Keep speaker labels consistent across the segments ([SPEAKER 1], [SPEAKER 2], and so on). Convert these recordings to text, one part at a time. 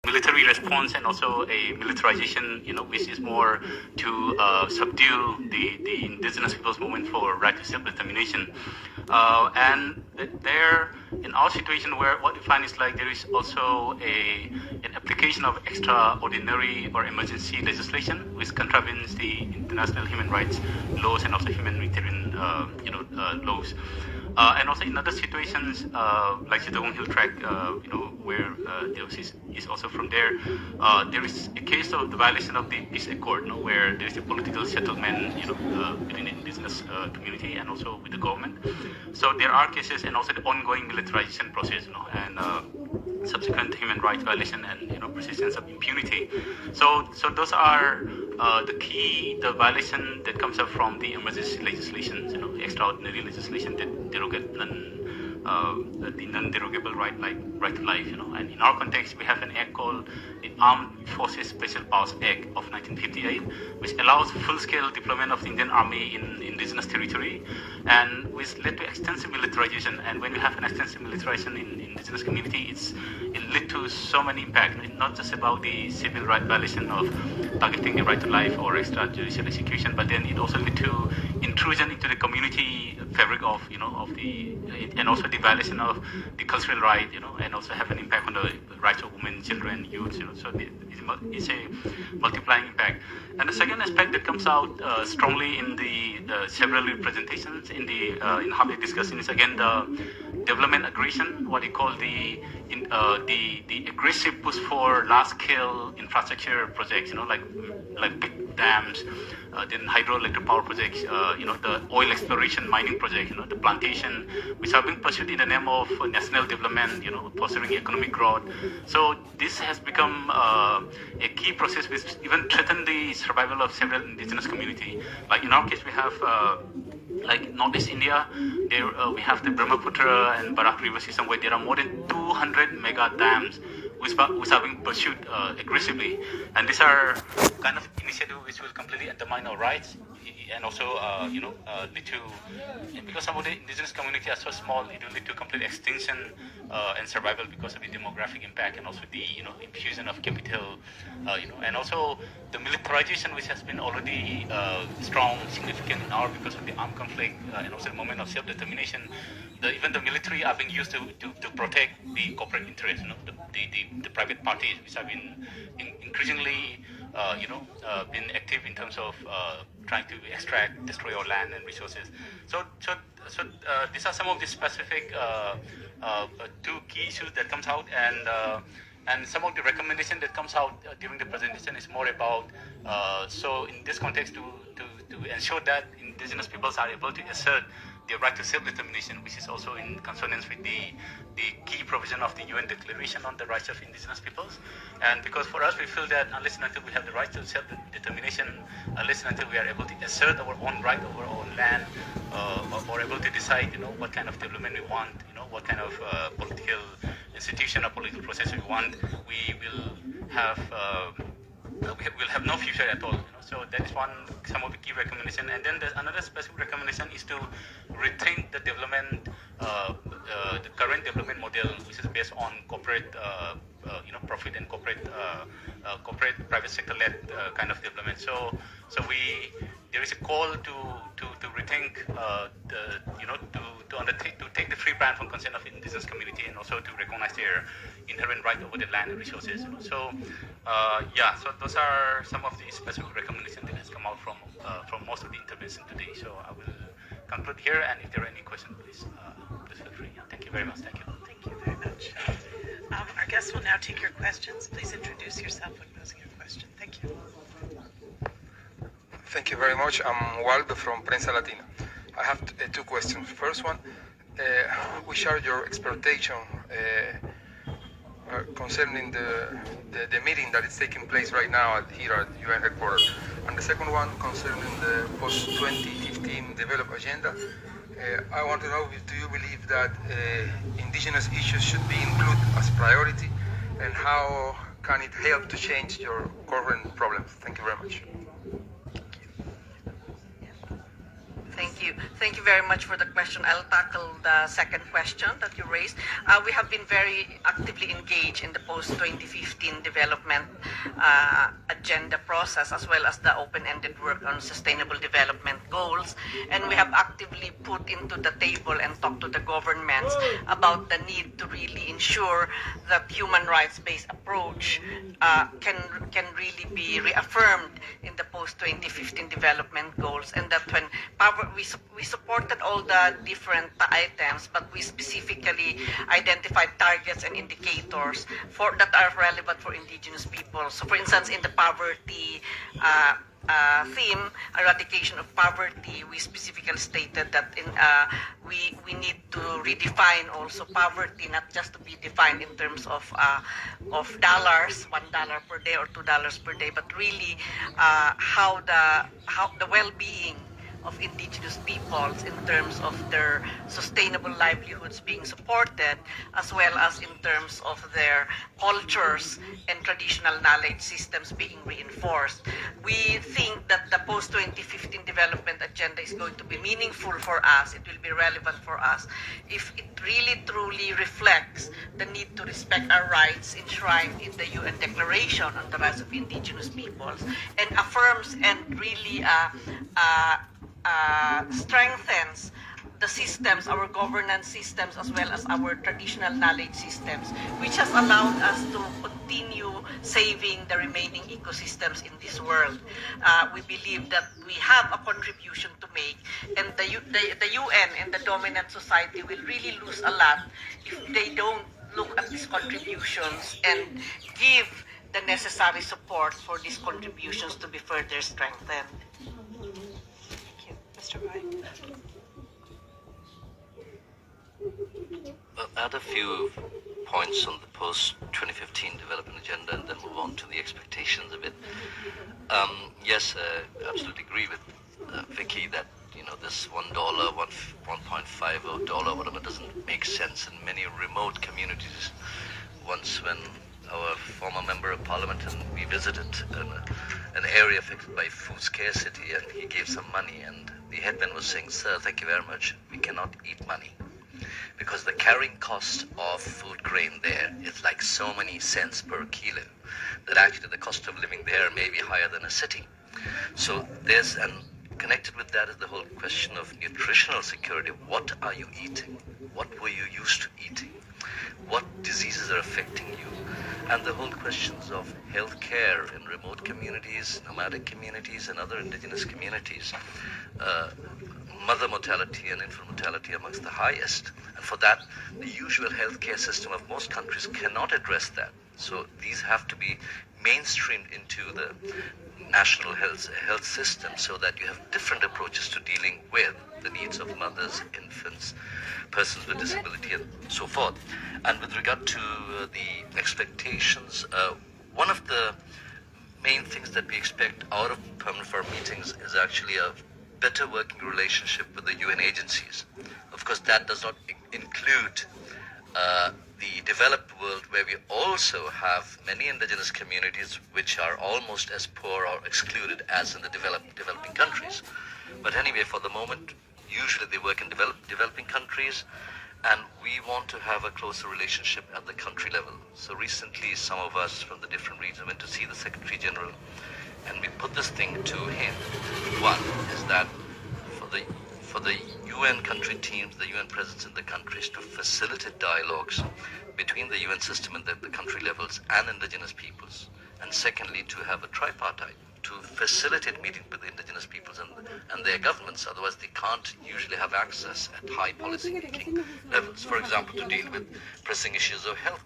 [SPEAKER 1] military response and also a militarization, which is more to subdue the indigenous people's movement for right to self-determination. And there, in our situation, where what we find is like there is also an application of extraordinary or emergency legislation, which contravenes the international human rights laws and also humanitarian, laws. And also in other situations, like Chittagong Hill Track, where the is also from there, there is a case of the violation of the peace accord, where there is a political settlement, within the indigenous community and also with the government. So there are cases, and also the ongoing militarization process, and subsequent human rights violation and persistence of impunity. So those are the violation that comes up from the emergency legislation, extraordinary legislation that derogate the non-derogable right to life, And in our context, we have an act called the Armed Forces Special Powers Act of 1958, which allows full-scale deployment of the Indian Army in indigenous territory, and which led to extensive militarization. And when you have an extensive militarization in indigenous community, it led to so many impacts. It's not just about the civil right violation of targeting the right to life or extrajudicial execution, but then it also led to intrusion into the community fabric of and also the violation of the cultural right, and also have an impact on the rights of women, children, youth, So it's a multiplying impact. And the second aspect that comes out strongly in the several presentations in how they discussing is again the development aggression, what they call the aggressive push for large-scale infrastructure projects, like big dams, then hydroelectric power projects, the oil exploration mining projects, the plantation, which have been pursued in the name of national development, fostering economic growth. So this has become a key process which even threatened the survival of several indigenous community. Like in our case, we have like Northeast India, there we have the Brahmaputra and Barak river system, where there are more than 200 mega dams which are being pursued aggressively. And these are kind of initiatives which will completely undermine our rights, and also lead to, because some of the indigenous community are so small, it will lead to complete extinction and survival because of the demographic impact, and also the infusion of capital, and also the militarization, which has been already strong, significant in our because of the armed conflict, and also the moment of self-determination. Even the military are being used to protect the corporate interests, the private parties, which have been increasingly been active in terms of trying to extract, destroy our land and resources. So these are some of the specific two key issues that comes out, and some of the recommendation that comes out during the presentation is more about so in this context to ensure that indigenous peoples are able to assert their right to self-determination, which is also in consonance with the key provision of the UN Declaration on the Rights of Indigenous Peoples. And because for us, we feel that unless and until we have the right to self-determination, unless and until we are able to assert our own right over our own land, or able to decide, what kind of development we want, what kind of political institution or political process we want, we will have we'll have no future at all. So that is some of the key recommendation. And then there's another specific recommendation is to rethink the development, the current development model, which is based on corporate, profit and corporate private sector-led kind of development. So there is a call to rethink to take the free plan from consent of indigenous community, and also to recognize their inherent right over the land and resources. So those are some of the specific recommendations that has come out from most of the intervention today. So I will conclude here, and if there are any questions, please feel free. Thank you very much. Thank you.
[SPEAKER 2] Thank you very much. Our guests will now take your questions. Please introduce yourself when posing your question. Thank you.
[SPEAKER 3] Thank you very much. I'm Waldo from Prensa Latina. I have two questions. First one, we share your expectation concerning the meeting that is taking place right now here at UN headquarters. And the second one concerning the post-2015 development agenda. I want to know, do you believe that indigenous issues should be included as priority, and how can it help to change your current problems? Thank you very much.
[SPEAKER 4] Thank you. Thank you very much for the question. I'll tackle the second question that you raised. We have been very actively engaged in the post-2015 development agenda process, as well as the open-ended work on sustainable development goals. And we have actively put into the table and talked to the governments about the need to really ensure that human rights-based approach can really be reaffirmed in the post-2015 development goals, and that when we supported all the different items, but we specifically identified targets and indicators that are relevant for indigenous people. So for instance, in the poverty theme, eradication of poverty, we specifically stated that we need to redefine also poverty, not just to be defined in terms of dollars, $1 per day or $2 per day, but really how the well-being of indigenous peoples in terms of their sustainable livelihoods being supported, as well as in terms of their cultures and traditional knowledge systems being reinforced. We think that the post-2015 development agenda is going to be meaningful for us. It will be relevant for us if it really truly reflects the need to respect our rights enshrined in the UN Declaration on the Rights of Indigenous Peoples, and affirms and really strengthens the systems, our governance systems, as well as our traditional knowledge systems, which has allowed us to continue saving the remaining ecosystems in this world. We believe that we have a contribution to make, and the UN and the dominant society will really lose a lot if they don't look at these contributions and give the necessary support for these contributions to be further strengthened.
[SPEAKER 2] Mr. Roy.
[SPEAKER 5] Well, add a few points on the post-2015 development agenda and then move on to the expectations of it. Yes, absolutely agree with Vicky that this $1, $1.50, whatever, doesn't make sense in many remote communities. Once when our former member of parliament and we visited an area affected by food scarcity, and he gave some money, and the headman was saying, "Sir, thank you very much, we cannot eat money." Because the carrying cost of food grain there is like so many cents per kilo that actually the cost of living there may be higher than a city. So connected with that is the whole question of nutritional security. What are you eating? What were you used to eating? What diseases are affecting you? And the whole questions of healthcare in remote communities, nomadic communities, and other indigenous communities. Mother mortality and infant mortality amongst the highest. And for that, the usual healthcare system of most countries cannot address that. So these have to be mainstreamed into the national health system, so that you have different approaches to dealing with the needs of mothers, infants, persons with disability, and so forth. And with regard to the expectations, one of the main things that we expect out of Permanent Forum meetings is actually a better working relationship with the UN agencies. Of course, that does not include the developed world, where we also have many indigenous communities which are almost as poor or excluded as in the developing countries. But anyway, for the moment, usually they work in developing countries, and we want to have a closer relationship at the country level. So recently, some of us from the different regions went to see the Secretary General, and we put this thing to him. One is that for the UN country teams, the UN presence in the countries, to facilitate dialogues between the UN system and the country levels and indigenous peoples. And secondly, to have a tripartite to facilitate meetings with the indigenous peoples and their governments. Otherwise, they can't usually have access at high policy making levels. For example, to deal with pressing issues of health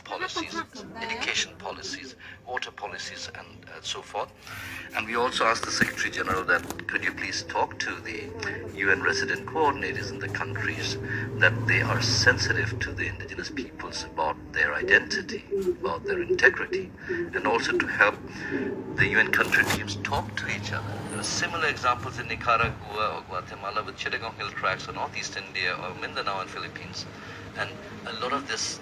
[SPEAKER 5] policies, education policies, water policies, and so forth. And we also asked the Secretary General that could you please talk to the UN resident coordinators in the countries, that they are sensitive to the indigenous peoples about their identity, about their integrity, and also to help the UN country teams talk to each other. There are similar examples in Nicaragua or Guatemala with Chittagong Hill Tracts, or Northeast India, or Mindanao and Philippines. And a lot of this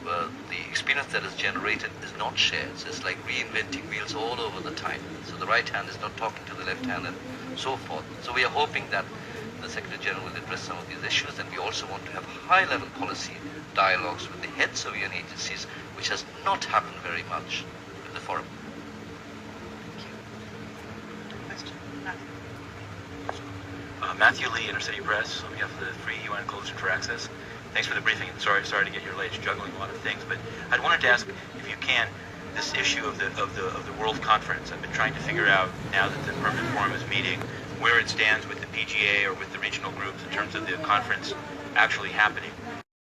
[SPEAKER 5] the experience that is generated is not shared. So it's like reinventing wheels all over the time. So the right hand is not talking to the left hand and so forth. So we are hoping that the Secretary General will address some of these issues, and we also want to have high-level policy dialogues with the heads of UN agencies, which has not happened very much with the forum.
[SPEAKER 2] Question?
[SPEAKER 6] Matthew Lee, Intercity Press, on behalf of the Free UN Coalition for Access. Thanks for the briefing. Sorry to get your late, juggling a lot of things, but I wanted to ask, if you can, this issue of the World Conference. I've been trying to figure out, now that the Permanent Forum is meeting, where it stands with the PGA or with the regional groups in terms of the conference actually happening.